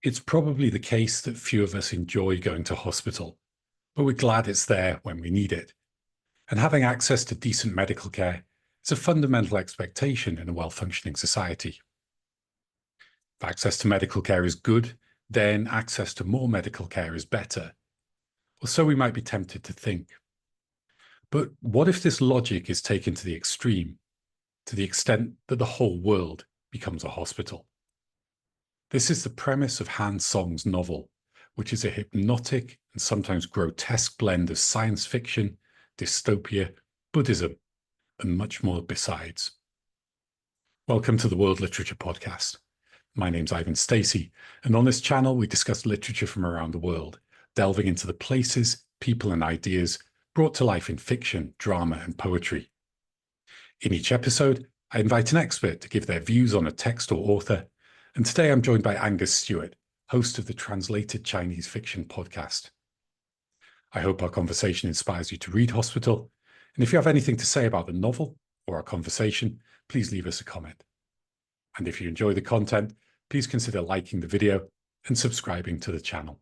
It's probably the case that few of us enjoy going to hospital, but we're glad it's there when we need it. And having access to decent medical care is a fundamental expectation in a well-functioning society. If access to medical care is good, then access to more medical care is better. Or so we might be tempted to think. But what if this logic is taken to the extreme, to the extent that the whole world becomes a hospital? This is the premise of Han Song's novel, which is a hypnotic and sometimes grotesque blend of science fiction, dystopia, Buddhism, and much more besides. Welcome to the World Literature Podcast. My name's Ivan Stacey, and on this channel we discuss literature from around the world, delving into the places, people, and ideas brought to life in fiction, drama, and poetry. In each episode, I invite an expert to give their views on a text or author, and today I'm joined by Angus Stewart, host of the Translated Chinese Fiction podcast. I hope our conversation inspires you to read Hospital, and if you have anything to say about the novel or our conversation, please leave us a comment. And if you enjoy the content, please consider liking the video and subscribing to the channel.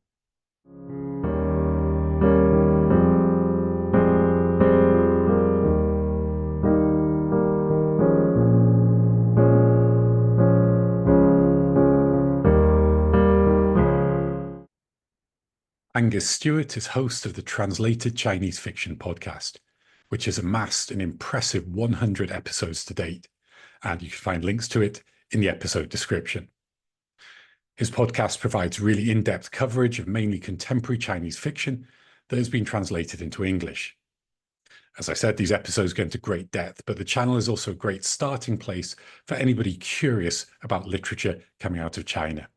Angus Stewart is host of the Translated Chinese Fiction podcast, which has amassed an impressive 100 episodes to date, and you can find links to it in the episode description. His podcast provides really in-depth coverage of mainly contemporary Chinese fiction that has been translated into English. As I said, these episodes go into great depth, but the channel is also a great starting place for anybody curious about literature coming out of China.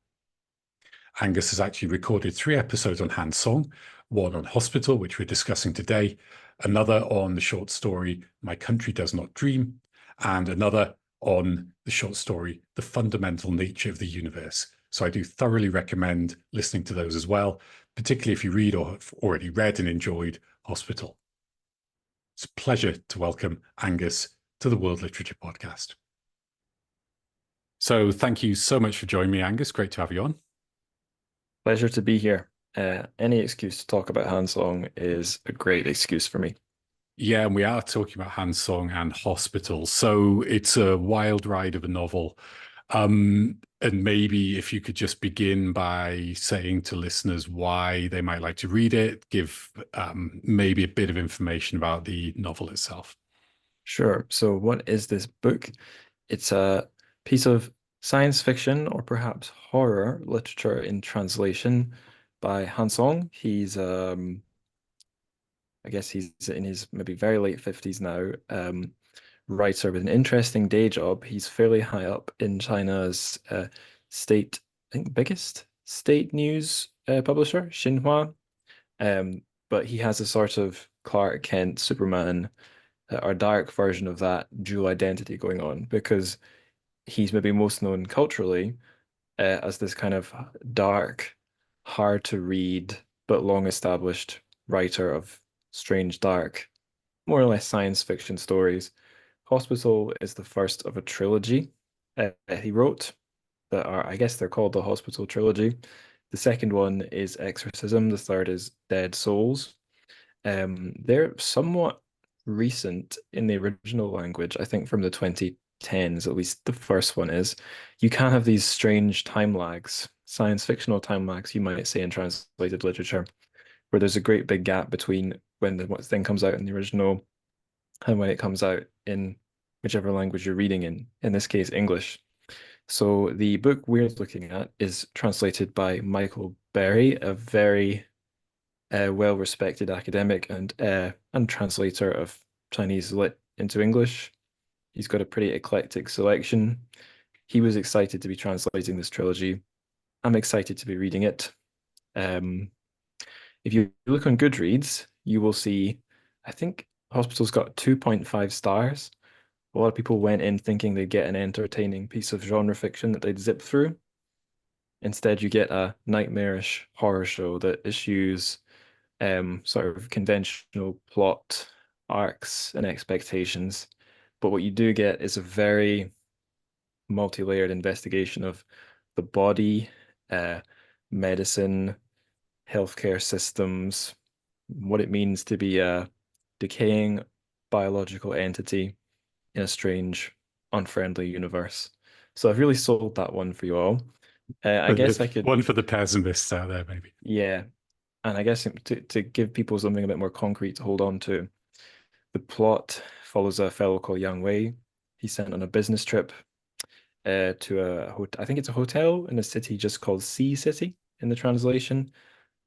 Angus has actually recorded 3 episodes on Han Song, one on Hospital, which we're discussing today, another on the short story My Country Does Not Dream, and another on the short story The Fundamental Nature of the Universe. So I do thoroughly recommend listening to those as well, particularly if you read or have already read and enjoyed Hospital. It's a pleasure to welcome Angus to the World Literature Podcast. So thank you so much for joining me, Angus. Great to have you on. Pleasure to be here. Any excuse to talk about Han Song is a great excuse for me. Yeah, and we are talking about Han Song and Hospital. So it's a wild ride of a novel. And maybe if you could just begin by saying to listeners why they might like to read it, give maybe a bit of information about the novel itself. Sure. So what is this book? It's a piece of science fiction or perhaps horror literature in translation by Han Song. He's I guess he's in his maybe very late 50s now, writer with an interesting day job. He's fairly high up in China's state, I think biggest state news publisher, Xinhua. But he has a sort of Clark Kent, Superman, or dark version of that dual identity going on, because he's maybe most known culturally as this kind of dark, hard to read, but long established writer of strange, dark, more or less science fiction stories. Hospital is the first of a trilogy he wrote that are, I guess they're called the Hospital trilogy. The second one is Exorcism. The third is Dead Souls. They're somewhat recent in the original language, I think from the 2010s, at least the first one is. You can have these strange time lags, science fictional time lags, you might say, in translated literature, where there's a great big gap between when the thing comes out in the original and when it comes out in whichever language you're reading in this case, English. So the book we're looking at is translated by Michael Berry, a very well-respected academic and translator of Chinese lit into English. He's got a pretty eclectic selection. He was excited to be translating this trilogy. I'm excited to be reading it. If you look on Goodreads, you will see, I think Hospital's got 2.5 stars. A lot of people went in thinking they'd get an entertaining piece of genre fiction that they'd zip through. Instead, you get a nightmarish horror show that eschews sort of conventional plot arcs and expectations. But what you do get is a very multi-layered investigation of the body, medicine, healthcare systems, what it means to be a decaying biological entity in a strange, unfriendly universe. So I've really sold that one for you all. I guess I could, One for the pessimists out there, maybe. yeah, and I guess to give people something a bit more concrete to hold on to, the plot follows a fellow called Yang Wei. He's sent on a business trip to I think it's a hotel in a city just called Sea City in the translation.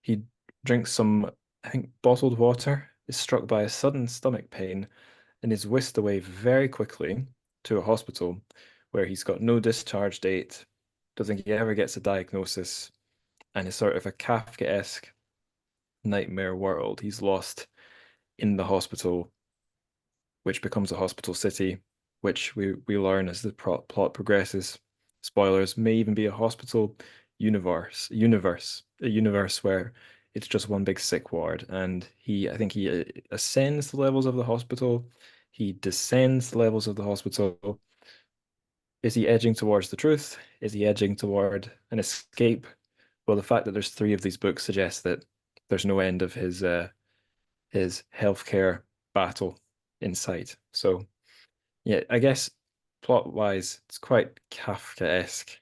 He drinks some, I think, bottled water, is struck by a sudden stomach pain, and is whisked away very quickly to a hospital where he's got no discharge date, doesn't think he ever gets a diagnosis, and is sort of a Kafkaesque nightmare world. He's lost in the hospital, which becomes a hospital city, which we learn as the plot progresses. Spoilers, may even be a hospital a universe where it's just one big sick ward. And I think he ascends the levels of the hospital, he descends the levels of the hospital. Is he edging towards the truth? Is he edging toward an escape? Well, the fact that there's three of these books suggests that there's no end of his healthcare battle in sight. So yeah, I guess plot wise, it's quite Kafkaesque.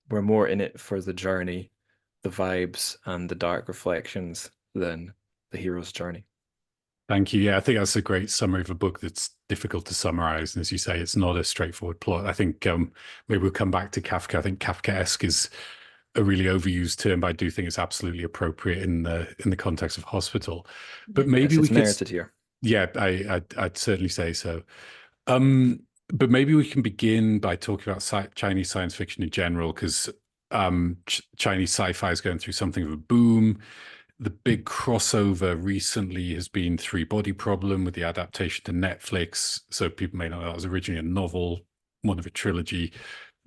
We're more in it for the journey, the vibes, and the dark reflections than the hero's journey. Thank you. Yeah, I think that's a great summary of a book that's difficult to summarize. And as you say, it's not a straightforward plot. I think maybe we'll come back to Kafka. I think Kafkaesque is a really overused term, but I do think it's absolutely appropriate in the context of hospital. But maybe Yes, we it's could, merited here. yeah, I'd certainly say so. Um, but maybe we can begin by talking about Chinese science fiction in general, because Chinese sci-fi is going through something of a boom. The big crossover recently has been Three Body Problem with the adaptation to Netflix. So people may not know that was originally a novel, one of a trilogy.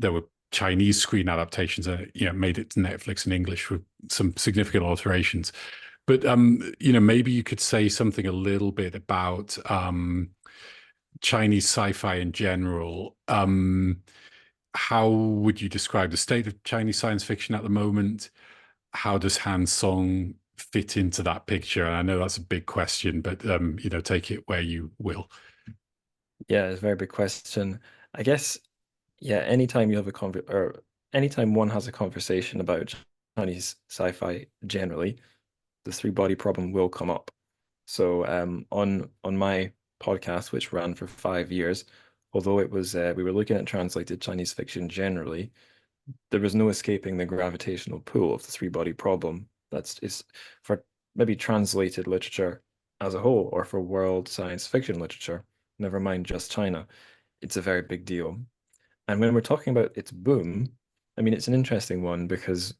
There were Chinese screen adaptations and made it to Netflix in English with some significant alterations. But maybe you could say something a little bit about Chinese sci-fi in general. How would you describe the state of Chinese science fiction at the moment? How does Han Song fit into that picture? And I know that's a big question, but take it where you will. Yeah, it's a very big question. I guess, yeah, anytime you have or anytime one has a conversation about Chinese sci-fi generally, the three body problem will come up. So on my podcast, which ran for 5 years, although it was we were looking at translated Chinese fiction generally, there was no escaping the gravitational pull of the three body problem. That's is for maybe translated literature as a whole, or for world science fiction literature, never mind just China. It's a very big deal. And when we're talking about its boom, I mean it's an interesting one because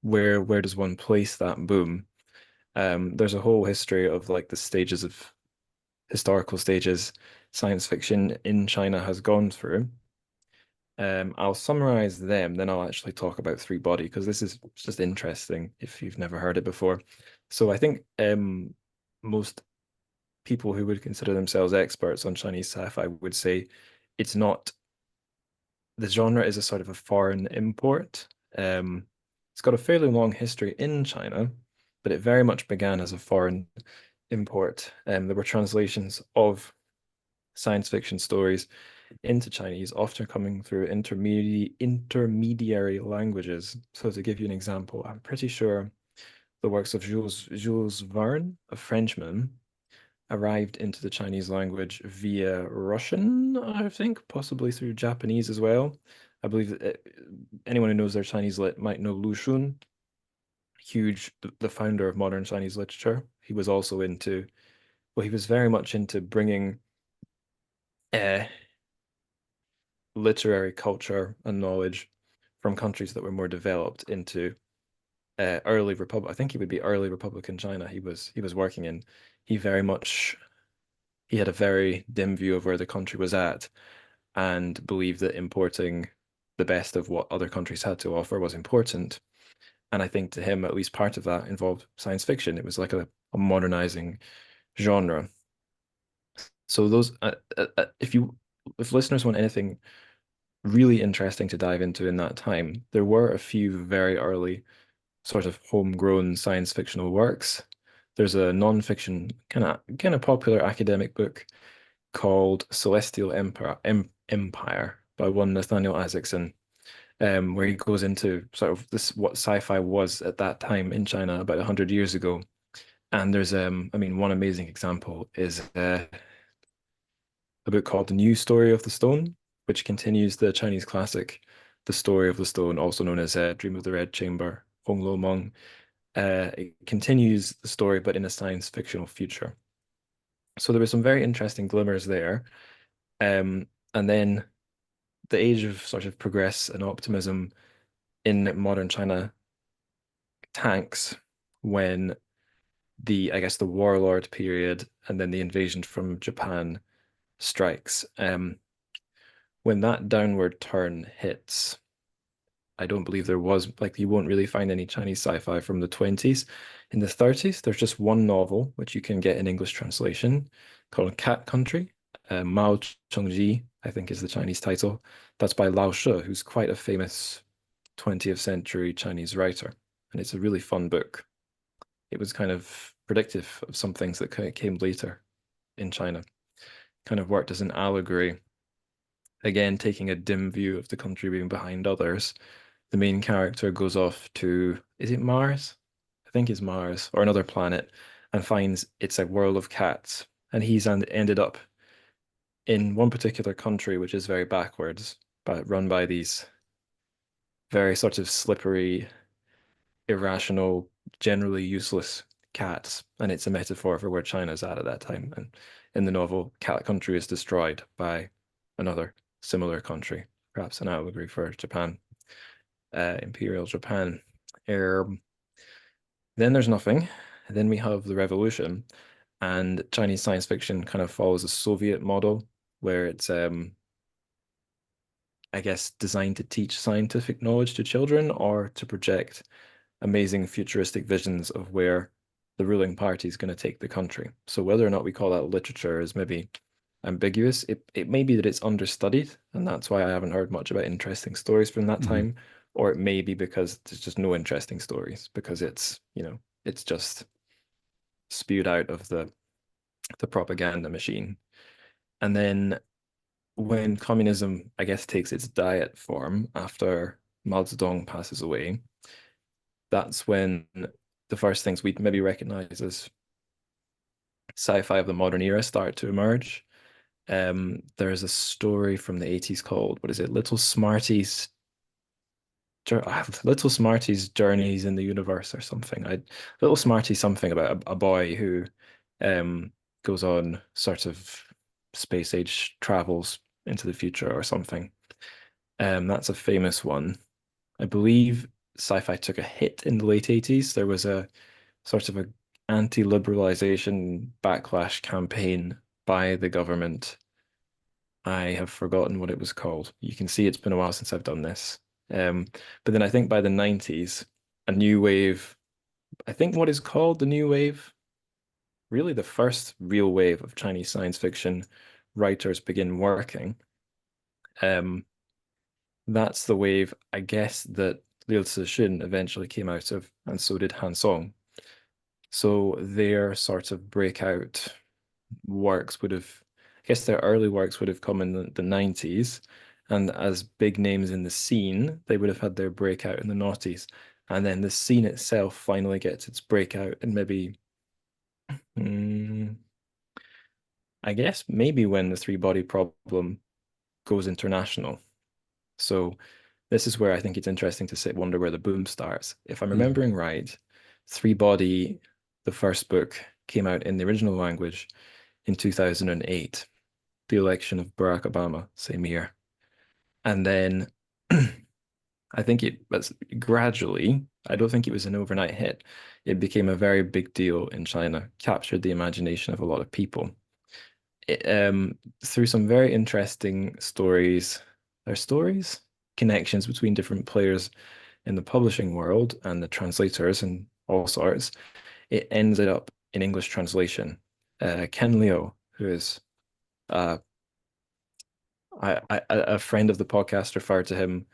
where does one place that boom? There's a whole history of like the stages of historical stages science fiction in China has gone through. I'll summarize them, then I'll actually talk about Three Body because this is just interesting if you've never heard it before. So I think most people who would consider themselves experts on Chinese sci-fi would say it's not, the genre is a sort of a foreign import. It's got a fairly long history in China, but it very much began as a foreign import. There were translations of science fiction stories into Chinese, often coming through intermediary languages. So to give you an example, I'm pretty sure the works of Jules Verne, a Frenchman, arrived into the Chinese language via Russian, I think, possibly through Japanese as well. I believe that anyone who knows their Chinese lit might know Lu Xun, the founder of modern Chinese literature. He was also into, well, he was very much into bringing uh, literary culture and knowledge from countries that were more developed into early republic. I think he would be early Republican China. He was working in. He very much he had a very dim view of where the country was at, and believed that importing the best of what other countries had to offer was important. And I think to him, at least part of that involved science fiction. It was like a modernizing genre. So those, if listeners want anything really interesting to dive into in that time. There were a few very early sort of homegrown science fictional works. There's a non-fiction kind of popular academic book called Celestial Empire by one Nathaniel Isaacson, where he goes into sort of this what sci-fi was at that time in China about 100 years ago. And there's I mean, one amazing example is a book called The New Story of the Stone, which continues the Chinese classic, The Story of the Stone, also known as Dream of the Red Chamber, Hong Lo Meng. It continues the story, but in a science fictional future. So there were some very interesting glimmers there. And then the age of sort of progress and optimism in modern China tanks when I guess, the warlord period and then the invasion from Japan strikes. When that downward turn hits, I don't believe there was, like, you won't really find any Chinese sci-fi from the 20s. In the 30s, there's just one novel, which you can get in English translation, called Cat Country. Mao Chengji, I think, is the Chinese title. That's by Lao She, who's quite a famous 20th century Chinese writer. And it's a really fun book. It was kind of predictive of some things that came later in China. Kind of worked as an allegory, again, taking a dim view of the country being behind others. The main character goes off to, is it Mars? I think it's Mars or another planet, and finds it's a world of cats. And he's ended up in one particular country, which is very backwards, but run by these very sort of slippery, irrational, generally useless cats. And it's a metaphor for where China's at that time. And in the novel, Cat Country is destroyed by another similar country, perhaps an allegory for Japan, Imperial Japan. Then there's nothing. Then we have the revolution, and Chinese science fiction kind of follows a Soviet model where it's, I guess, designed to teach scientific knowledge to children or to project amazing futuristic visions of where the ruling party is going to take the country. So whether or not we call that literature is maybe ambiguous. It may be that it's understudied, and that's why I haven't heard much about interesting stories from that time. Or it may be because there's just no interesting stories because it's, it's just spewed out of the propaganda machine. And then when communism, I guess, takes its diet form after Mao Zedong passes away, that's when the first things we'd maybe recognize as sci-fi of the modern era start to emerge. There's a story from the 80s called, what is it, Little Smarty's Journeys in the Universe or something. Little Smarty something about a boy who goes on sort of space age travels into the future or something. That's a famous one. I believe sci-fi took a hit in the late 80s. There was a sort of a anti-liberalization backlash campaign by the government. I have forgotten what it was called. You can see it's been a while since I've done this. But then I think by the 90s, a new wave, I think what is called the new wave, really the first real wave of Chinese science fiction writers begin working. That's the wave, I guess, that Liu Cixin eventually came out of, and so did Han Song. So their sort of breakout works would have, I guess their early works would have come in the 90s. And as big names in the scene, they would have had their breakout in the noughties. And then the scene itself finally gets its breakout in maybe, I guess, maybe when the Three Body Problem goes international. So this is where I think it's interesting to wonder where the boom starts. If I'm remembering right, Three Body, the first book, came out in the original language in 2008, the election of Barack Obama, same year. And then I think it was gradually, I don't think it was an overnight hit. It became a very big deal in China, captured the imagination of a lot of people. Through some very interesting stories, connections between different players in the publishing world and the translators and all sorts, it ended up in English translation. Ken Liu, who is A friend of the podcast referred to him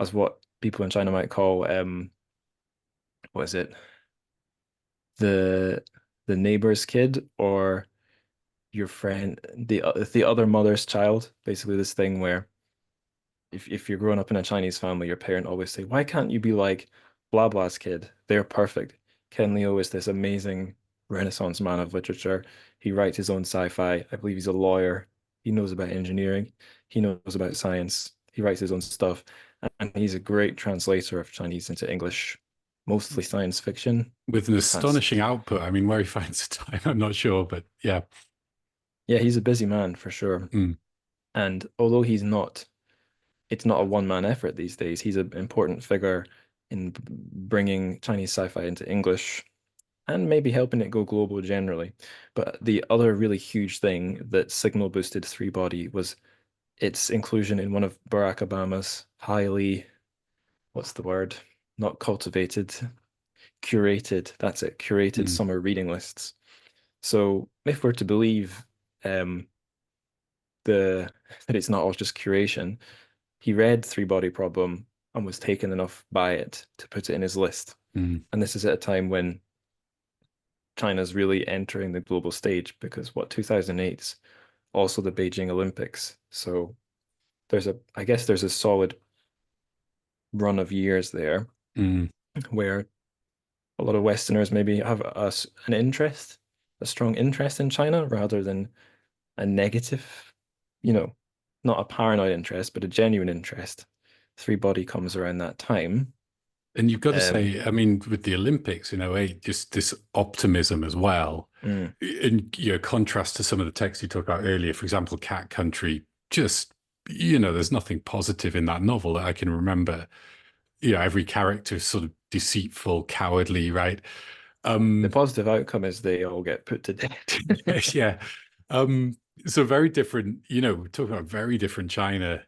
as what people in China might call what is it? The the neighbor's kid, or your friend, the other mother's child. Basically, this thing where if you're growing up in a Chinese family, your parent always say, "Why can't you be like blah blah's kid? They're perfect." Ken Liu is this amazing Renaissance man of literature. He writes his own sci-fi. I believe he's a lawyer. He knows about engineering. He knows about science. He writes his own stuff, and he's a great translator of Chinese into English, mostly science fiction. With an That's astonishing output. I mean, where he finds the time, I'm not sure, but yeah. Yeah, he's a busy man for sure. Mm, And although it's not a one-man effort these days. He's an important figure in bringing Chinese sci-fi into English and maybe helping it go global generally. But the other really huge thing that signal boosted Three Body was its inclusion in one of Barack Obama's highly, what's the word? Not cultivated, curated, that's it, curated mm, summer reading lists. So if we're to believe um, the that it's not all just curation, he read Three Body Problem and was taken enough by it to put it in his list. mm, And this is at a time when China's really entering the global stage because what 2008's also the Beijing Olympics. So I guess there's a solid run of years there mm. where a lot of Westerners maybe have an interest, a strong interest in China rather than a negative, you know, not a paranoid interest, but a genuine interest. Three Body comes around that time. And you've got to Um, say, I mean, with the Olympics in '08, just this optimism as well. mm, In contrast to some of the texts you talked about earlier, for example, Cat Country, just, there's nothing positive in that novel that I can remember. Every character is sort of deceitful, cowardly, right? the Um, positive outcome is they all get put to death. yeah. Um, so very different, we're talking about very different China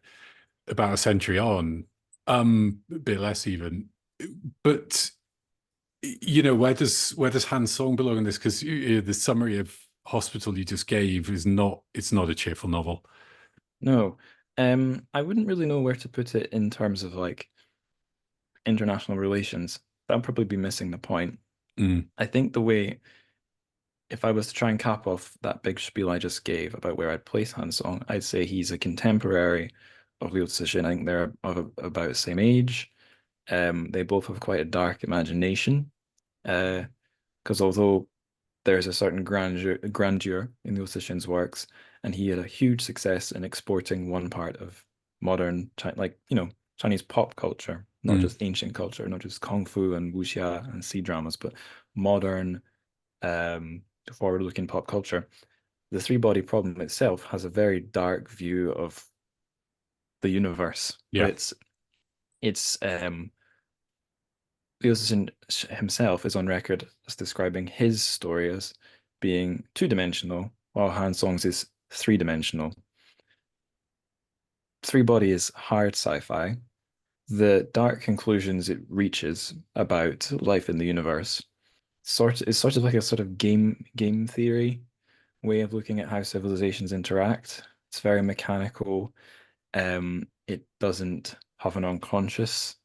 about a century on, a bit less even. But where does Han Song belong in this? Because the summary of Hospital you just gave it's not a cheerful novel. No, I wouldn't really know where to put it in terms of like international relations. That'd probably be missing the point. Mm, I think the way, if I was to try and cap off that big spiel I just gave about where I'd place Han Song, I'd say he's a contemporary of Liu Cixin. I think they're of about the same age. They both have quite a dark imagination. Because although there's a certain grandeur in Liu Cixin's works, and he had a huge success in exporting one part of modern China, like Chinese pop culture, not mm, just ancient culture, not just kung fu and wuxia and sea dramas, but modern, um, forward-looking pop culture. The Three Body Problem itself has a very dark view of the universe, but yeah. it's Cixin himself is on record as describing his story as being two-dimensional, while Han Song's is three-dimensional. Three Body is hard sci-fi. The dark conclusions it reaches about life in the universe is sort of like a sort of game theory way of looking at how civilizations interact. It's very mechanical. It doesn't have an unconscious.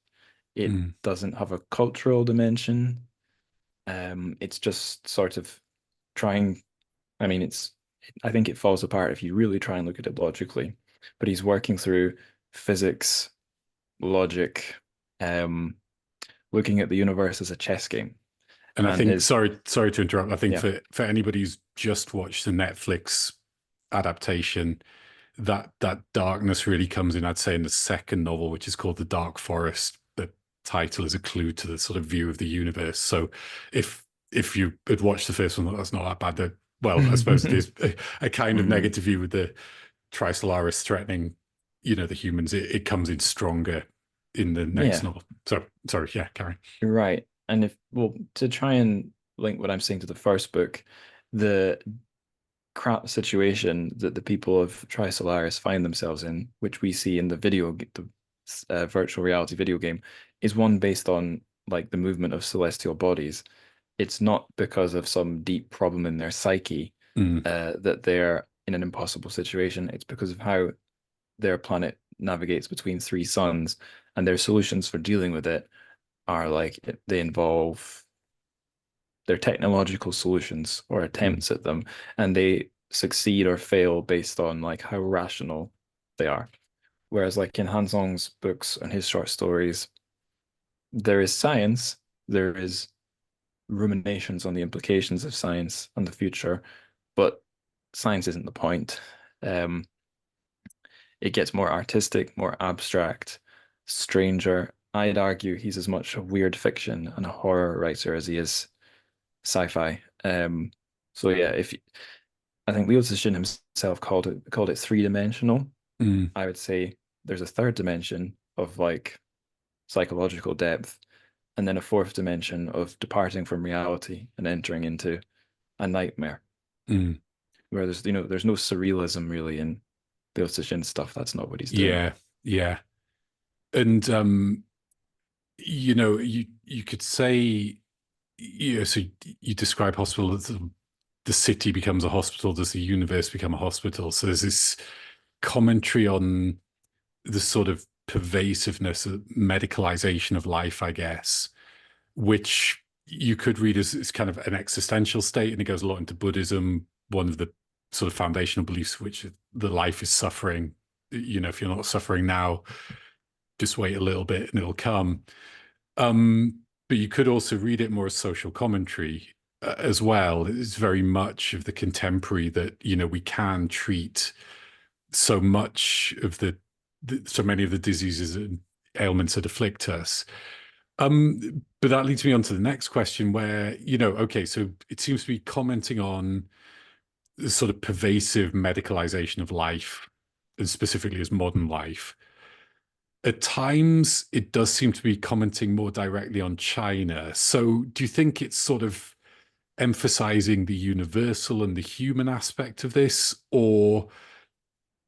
It Mm. doesn't have a cultural dimension. It's just sort of trying. I mean, I think it falls apart if you really try and look at it logically. But he's working through physics, logic, um, looking at the universe as a chess game. And I And think, sorry to interrupt. I think yeah, for anybody who's just watched the Netflix adaptation, that darkness really comes in, I'd say, in the second novel, which is called The Dark Forest. The title is a clue to the sort of view of the universe. So if you had watched the first one, that's not that bad. Well, I suppose it is a kind of Mhm. negative view with the Trisolaris threatening, the humans. It comes in stronger in the next Yeah, novel. So sorry, yeah, Karen. you're right. And if well, to try and link what I'm saying to the first book, the crap situation that the people of Trisolaris find themselves in, which we see in the virtual reality video game, is one based on like the movement of celestial bodies. It's not because of some deep problem in their psyche Mm, that they're in an impossible situation. It's because of how their planet navigates between three suns, and their solutions for dealing with it are like they involve their technological solutions or Mm. attempts at them, and they succeed or fail based on like how rational they are. Whereas like in Han Song's books and his short stories, there is science, there is ruminations on the implications of science and the future, but science isn't the point. Um, it gets more artistic, more abstract, stranger. I'd argue he's as much a weird fiction and a horror writer as he is sci-fi. So yeah, if I think Liu Cixin himself called it three-dimensional. Mm. I would say there's a third dimension of like psychological depth, and then a fourth dimension of departing from reality and entering into a nightmare Mm. where there's no surrealism really in Liu Cixin stuff. That's not what he's doing. Yeah, yeah. And you could say, so you describe hospital as the city becomes a hospital, does the universe become a hospital? So there's this commentary on the sort of pervasiveness of medicalization of life, I guess, which you could read as kind of an existential state, and it goes a lot into Buddhism. One of the sort of foundational beliefs, which the life is suffering. If you're not suffering now, just wait a little bit and it'll come. But you could also read it more as social commentary as well. It's very much of the contemporary that, we can treat so much of so many of the diseases and ailments that afflict us. But that leads me on to the next question where, okay, so it seems to be commenting on the sort of pervasive medicalization of life, and specifically as modern life. At times, it does seem to be commenting more directly on China. So do you think it's sort of emphasizing the universal and the human aspect of this, or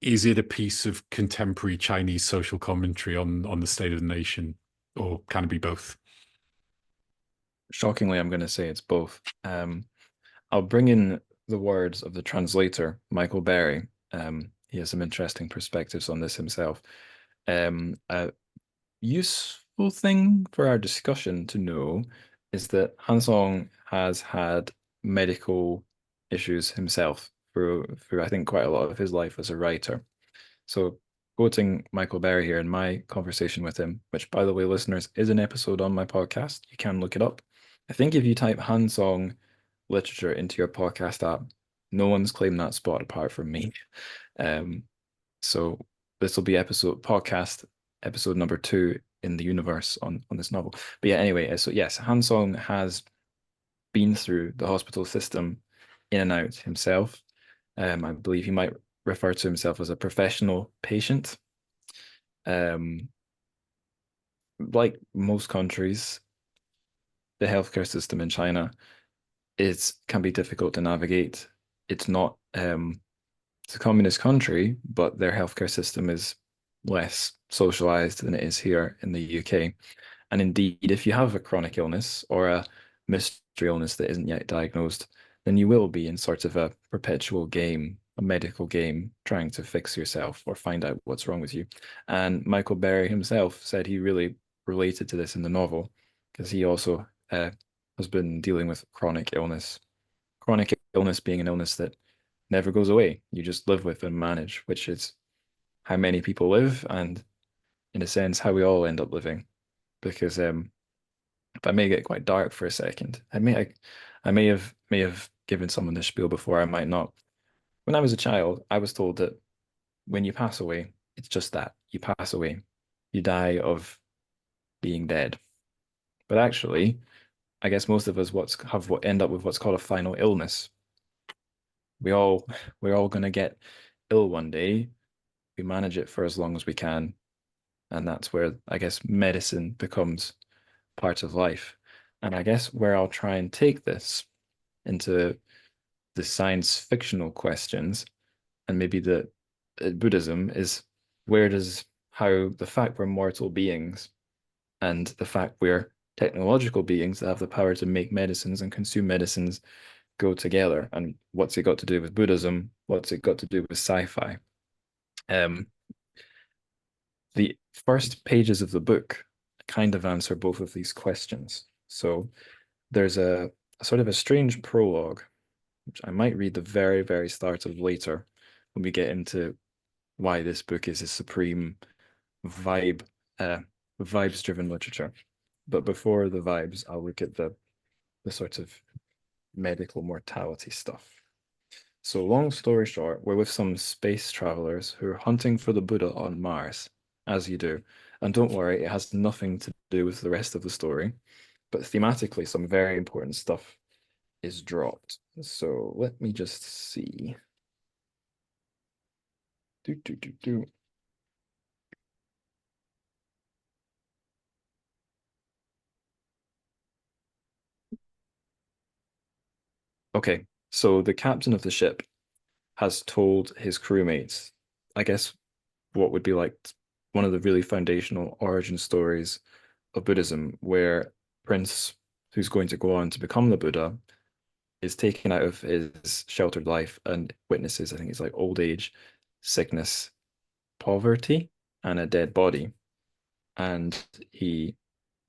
is it a piece of contemporary Chinese social commentary on the state of the nation, or can it be both? Shockingly, I'm going to say it's both. I'll bring in the words of the translator, Michael Berry. He has some interesting perspectives on this himself. A useful thing for our discussion to know is that Han Song has had medical issues himself through I think quite a lot of his life as a writer. So quoting Michael Berry here in my conversation with him, which by the way, listeners, is an episode on my podcast. You can look it up. I think if you type Han Song literature into your podcast app, no one's claimed that spot apart from me. Um, so this will be podcast episode number 2 in the universe on this novel. But yeah, anyway, so yes, Han Song has been through the hospital system in and out himself. I believe he might refer to himself as a professional patient. Like most countries, the healthcare system in China can be difficult to navigate. It's not it's a communist country, but their healthcare system is less socialized than it is here in the UK. And indeed, if you have a chronic illness or a mystery illness that isn't yet diagnosed, then you will be in sort of a perpetual game, a medical game, trying to fix yourself or find out what's wrong with you. And Michael Berry himself said he really related to this in the novel because he also has been dealing with chronic illness. Chronic illness being an illness that never goes away. You just live with and manage, which is how many people live, and in a sense, how we all end up living. Because if I may get quite dark for a second, I may have given someone this spiel before, I might not. When I was a child, I was told that when you pass away, it's just that you pass away. You die of being dead. But actually, I guess most of us what end up with what's called a final illness. We all we're all gonna get ill one day. We manage it for as long as we can, and that's where I guess medicine becomes part of life. And I guess where I'll try and take this into the science fictional questions and maybe the Buddhism is where does how the fact we're mortal beings and the fact we're technological beings that have the power to make medicines and consume medicines go together, and what's it got to do with Buddhism? What's it got to do with sci-fi? Um, The first pages of the book kind of answer both of these questions. So there's a sort of a strange prologue, which I might read the very, very start of later when we get into why this book is a supreme vibe, vibes-driven literature. But before the vibes, I'll look at the sort of medical mortality stuff. So long story short, we're with some space travelers who are hunting for the Buddha on Mars, as you do. And don't worry, it has nothing to do with the rest of the story, but thematically, some very important stuff is dropped. So let me just see. Do, do, do, do. Okay, so the captain of the ship has told his crewmates, I guess, what would be like one of the really foundational origin stories of Buddhism, where Prince, who's going to go on to become the Buddha, is taken out of his sheltered life and witnesses, I think it's like old age, sickness, poverty, and a dead body. And he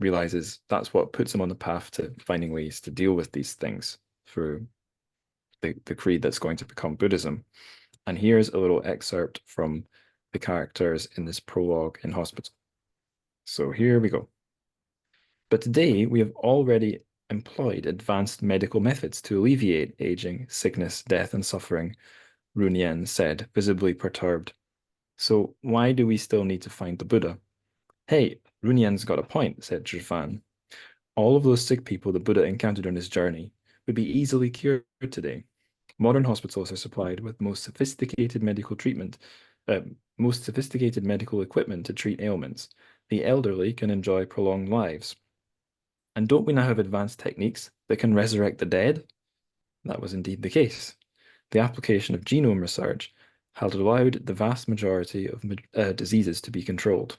realizes that's what puts him on the path to finding ways to deal with these things through the creed that's going to become Buddhism. And here's a little excerpt from the characters in this prologue in hospital. So here we go. But today we have already employed advanced medical methods to alleviate aging, sickness, death, and suffering, Runyan said, visibly perturbed. So why do we still need to find the Buddha? Hey, Runyan's got a point, said Zhifan. All of those sick people the Buddha encountered on his journey would be easily cured today. Modern hospitals are supplied with most sophisticated medical equipment to treat ailments. The elderly can enjoy prolonged lives. And don't we now have advanced techniques that can resurrect the dead? That was indeed the case. The application of genome research had allowed the vast majority of diseases to be controlled.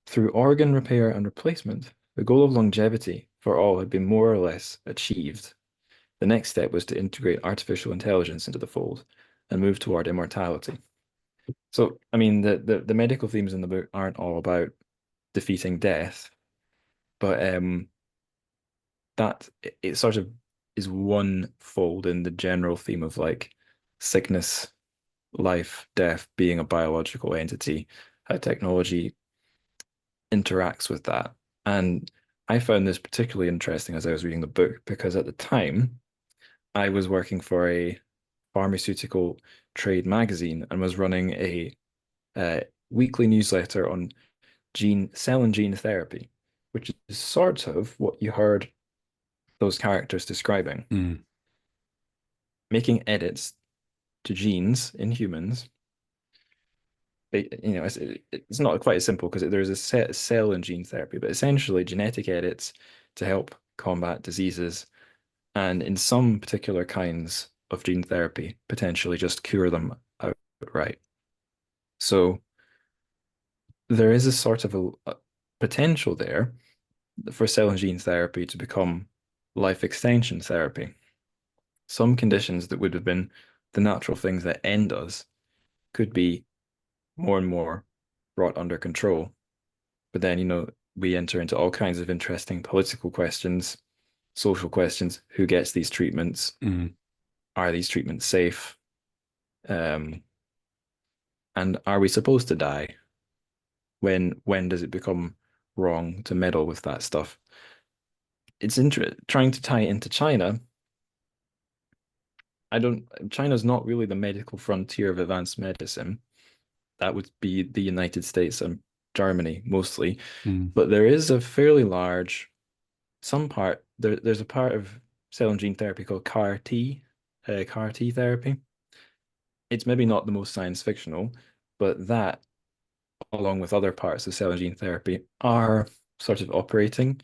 Through organ repair and replacement, the goal of longevity for all had been more or less achieved. The next step was to integrate artificial intelligence into the fold and move toward immortality. So, I mean, the medical themes in the book aren't all about defeating death, but that it sort of is one fold in the general theme of like sickness, life, death being a biological entity, how technology interacts with that. And I found this particularly interesting as I was reading the book because at the time I was working for a pharmaceutical trade magazine and was running a weekly newsletter on cell and gene therapy, which is sort of what you heard those characters describing. Mm. Making edits to genes in humans. It's not quite as simple because there's a cell and gene therapy, but essentially genetic edits to help combat diseases, and in some particular kinds of gene therapy, potentially just cure them outright. So there is a sort of a potential there for cell and gene therapy to become life extension therapy. Some conditions that would have been the natural things that end us could be more and more brought under control. But then, we enter into all kinds of interesting political questions, social questions. Who gets these treatments? Mm. Are these treatments safe? And are we supposed to die? When does it become wrong to meddle with that stuff? It's trying to tie it into China. China's not really the medical frontier of advanced medicine. That would be the United States and Germany mostly. Mm. But there is a fairly large, there's a part of cell and gene therapy called CAR T therapy. It's maybe not the most science fictional, but that, along with other parts of cell and gene therapy, are sort of operating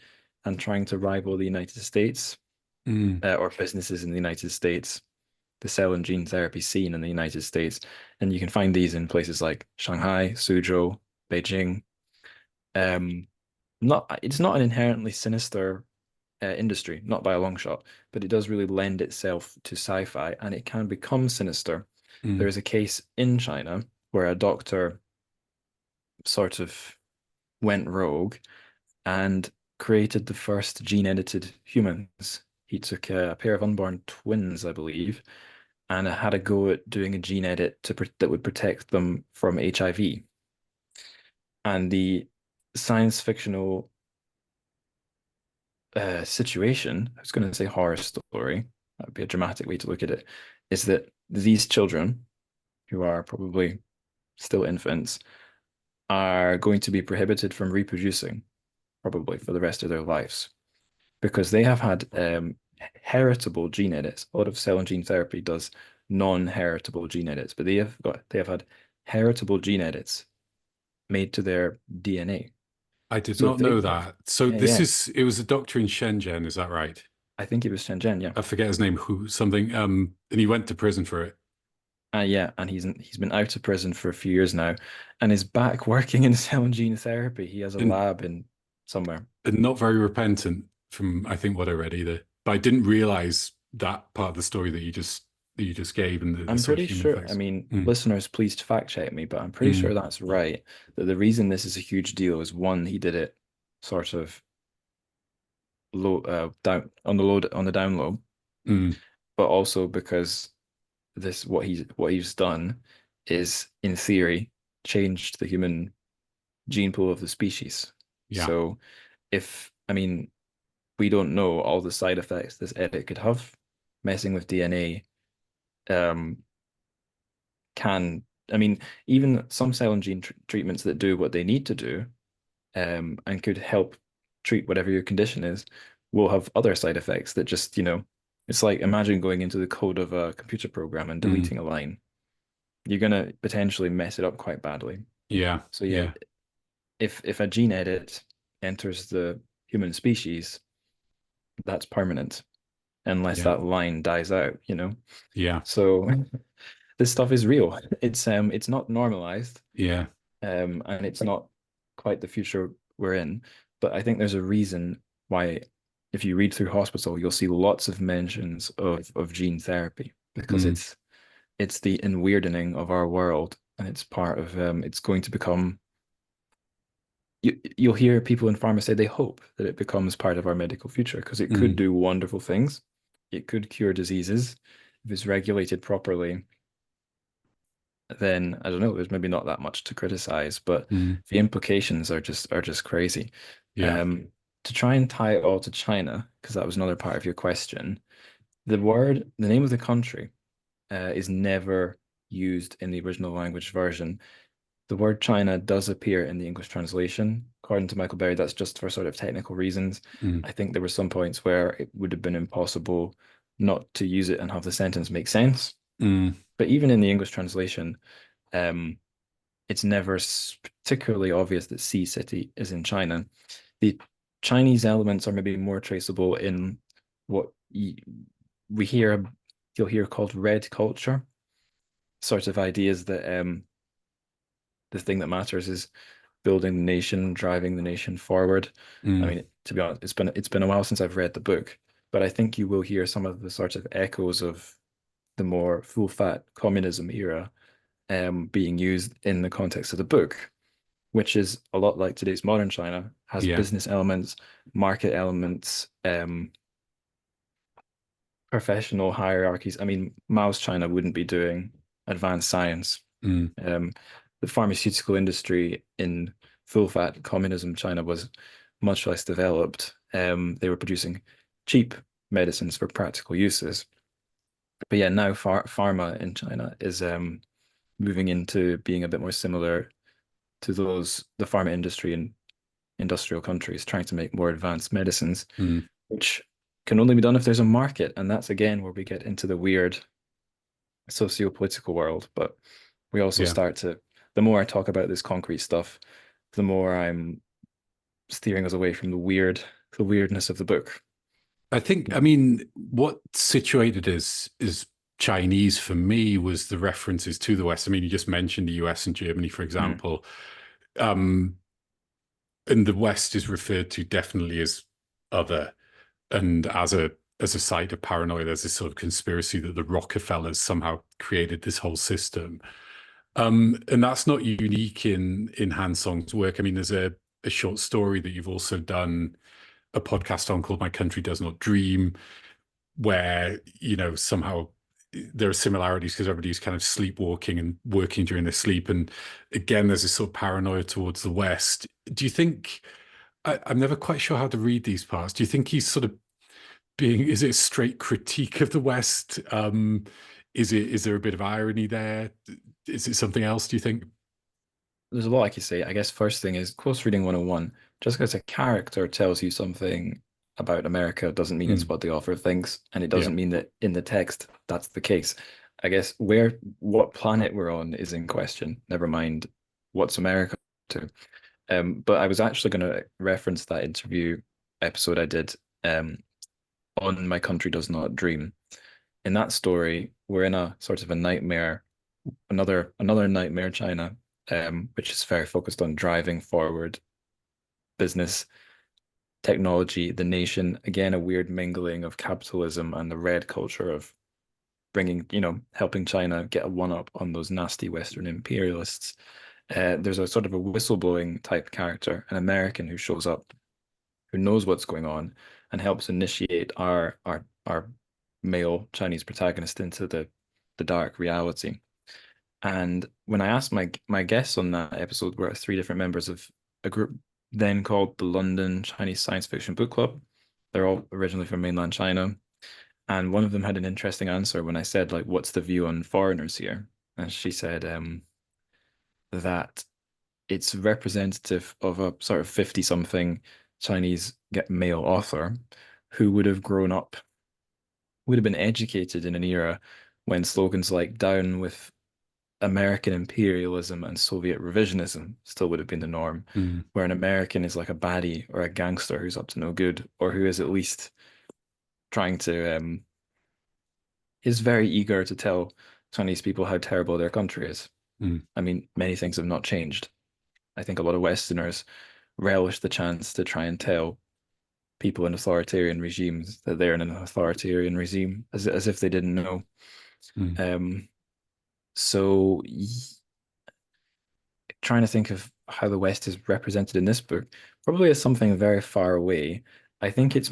and trying to rival the United States or businesses in the United States, the cell and gene therapy scene in the United States. And you can find these in places like Shanghai, Suzhou, Beijing. It's not an inherently sinister industry, not by a long shot, but it does really lend itself to sci-fi, and it can become sinister. There is a case in China where a doctor sort of went rogue and created the first gene-edited humans. He took a pair of unborn twins, I believe, and had a go at doing a gene edit that would protect them from HIV. And the science fictional situation, I was going to say horror story, that would be a dramatic way to look at it, is that these children, who are probably still infants, are going to be prohibited from reproducing, probably for the rest of their lives, because they have had heritable gene edits. A lot of cell and gene therapy does non-heritable gene edits, but they have had heritable gene edits made to their DNA. I did So if not they know live, that. So yeah, yeah, it was a doctor in Shenzhen, is that right? I think it was Shenzhen, yeah. I forget his name, who something. And he went to prison for it. Yeah, and he's been out of prison for a few years now, and is back working in cell and gene therapy. He has a And lab in somewhere. not very repentant from I think what I read either. But I didn't realize that part of the story that you just gave and the I'm sort of pretty human sure, I effects. mean, Mm, listeners, please fact check me, but I'm pretty sure mm, that's right. That the reason this is a huge deal is one, he did it sort of low down on the down low, mm, but also because this what he's done is in theory changed the human gene pool of the species. yeah. So if I mean we don't know all the side effects this edit could have. Messing with DNA um, can, I mean, even some cell and gene treatments that do what they need to do and could help treat whatever your condition is will have other side effects that just, it's like imagine going into the code of a computer program and Mm, deleting a line. You're going to potentially mess it up quite badly. yeah. So yeah, Yeah. if a gene edit enters the human species, that's permanent unless Yeah. that line dies out. Yeah. So this stuff is real. It's not normalized, Yeah. and it's not quite the future we're in. But I think there's a reason why, if you read through Hospital, you'll see lots of mentions of gene therapy because Mm, it's the enweirding of our world, and it's part of it's going to become. You'll hear people in pharma say they hope that it becomes part of our medical future because it could mm, do wonderful things. It could cure diseases if it's regulated properly. Then I don't know, there's maybe not that much to criticize, but mm, the implications are just crazy. yeah. Um, to try and tie it all to China, because that was another part of your question, the name of the country is never used in the original language version. The word China does appear in the English translation. According to Michael Berry, that's just for sort of technical reasons. Mm, I think there were some points where it would have been impossible not to use it and have the sentence make sense. mm, But even in the English translation, um, it's never particularly obvious that Sea City is in China. The Chinese elements are maybe more traceable in what we hear, you'll hear called red culture, sort of ideas that the thing that matters is building the nation, driving the nation forward. I mm, mean, to be honest, it's been a while since I've read the book, but I think you will hear some of the sort of echoes of the more full-fat communism era being used in the context of the book, which is a lot like today's modern China, has yeah. business elements, market elements, professional hierarchies. I mean, Mao's China wouldn't be doing advanced science. Mm, Um, the pharmaceutical industry in full-fat communism China was much less developed. They were producing cheap medicines for practical uses. But yeah, now pharma in China is moving into being a bit more similar to the pharma industry in industrial countries, trying to make more advanced medicines, mm, which can only be done if there's a market. And that's again where we get into the weird socio-political world. But we also yeah. start to, the more I talk about this concrete stuff, the more I'm steering us away from the weirdness of the book. I think, I mean, what situated is Chinese for me was the references to the West. I mean, you just mentioned the US and Germany, for Mm, example. Um, and the West is referred to definitely as other and as a site of paranoia. There's this sort of conspiracy that the Rockefellers somehow created this whole system. And that's not unique in Han Song's work. I mean, there's a short story that you've also done a podcast on called My Country Does Not Dream, where, somehow there are similarities because everybody's kind of sleepwalking and working during their sleep. And again, there's this sort of paranoia towards the West. Do you think, I'm never quite sure how to read these parts. Do you think he's sort of is it a straight critique of the West? Is there a bit of irony there? Is it something else, do you think? There's a lot I could say. I guess first thing is close reading 101. Just because a character tells you something about America doesn't mean it's Mm, what the author thinks, and it yeah. doesn't mean that in the text that's the case. I guess what planet we're on is in question. Never mind what's America to. But I was actually going to reference that interview episode I did on My Country Does Not Dream. In that story, we're in a sort of a nightmare, another nightmare China, which is very focused on driving forward business, technology, the nation. Again, a weird mingling of capitalism and the red culture of bringing, helping China get a one up on those nasty Western imperialists. There's a sort of a whistleblowing type character, an American who shows up, who knows what's going on, and helps initiate our male Chinese protagonist into the dark reality. And when I asked my guests on that episode, were three different members of a group then called the London Chinese Science Fiction Book Club. They're all originally from mainland China. And one of them had an interesting answer when I said, like, what's the view on foreigners here? And she said that it's representative of a sort of 50 something Chinese male author who would have grown up, would have been educated in an era when slogans like down with American imperialism and Soviet revisionism still would have been the norm, Mm, where an American is like a baddie or a gangster who's up to no good, or who is at least trying to is very eager to tell Chinese people how terrible their country is. mm, I mean, many things have not changed. I think a lot of Westerners relish the chance to try and tell people in authoritarian regimes that they're in an authoritarian regime as if they didn't know. mm, Um, so trying to think of how the West is represented in this book, probably as something very far away. I think it's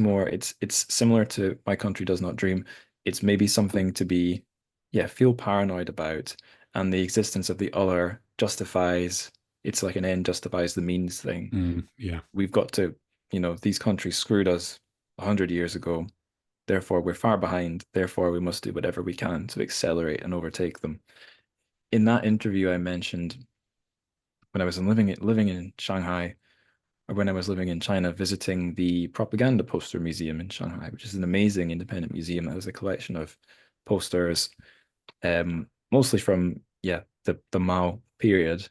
similar to My Country Does Not Dream. It's maybe something to be, yeah, feel paranoid about, and the existence of the other justifies. It's like an end justifies the means thing. yeah. We've got to, these countries screwed us 100 years ago. Therefore, we're far behind. Therefore, we must do whatever we can to accelerate and overtake them. In that interview, I mentioned when I was living in Shanghai, or when I was living in China, visiting the Propaganda Poster Museum in Shanghai, which is an amazing independent museum that has a collection of posters, mostly from the Mao period,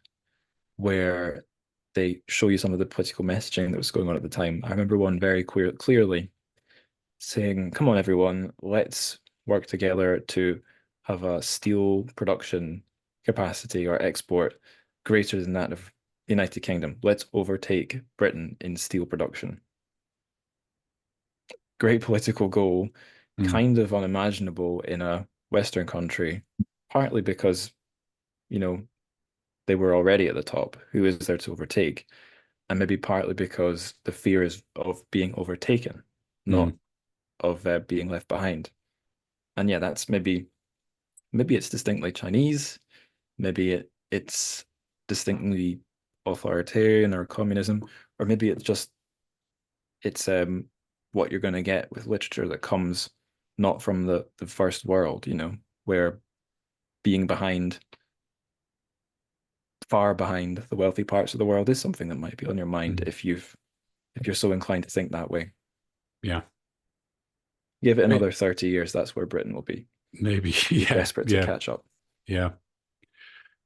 where they show you some of the political messaging that was going on at the time. I remember one very clearly saying, "Come on, everyone, let's work together to have a steel production capacity or export greater than that of the United Kingdom. Let's overtake Britain in steel production." Great political goal, Mm, kind of unimaginable in a Western country, partly because, you know, they were already at the top. Who is there to overtake? And maybe partly because the fear is of being overtaken, not mm, of being left behind. And yeah, that's maybe it's distinctly Chinese, maybe it's distinctly authoritarian or communism, or maybe it's what you're going to get with literature that comes not from the first world, where being behind, far behind the wealthy parts of the world is something that might be on your mind mm, if you're so inclined to think that way. yeah. Give it Great. another 30 years, that's where Britain will be. Maybe. Be Yeah. desperate to Yeah. catch up. Yeah.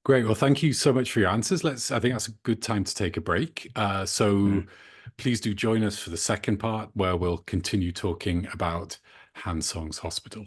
Great. Well, thank you so much for your answers. I think that's a good time to take a break. So Mm. please do join us for the second part where we'll continue talking about Han Song's hospital.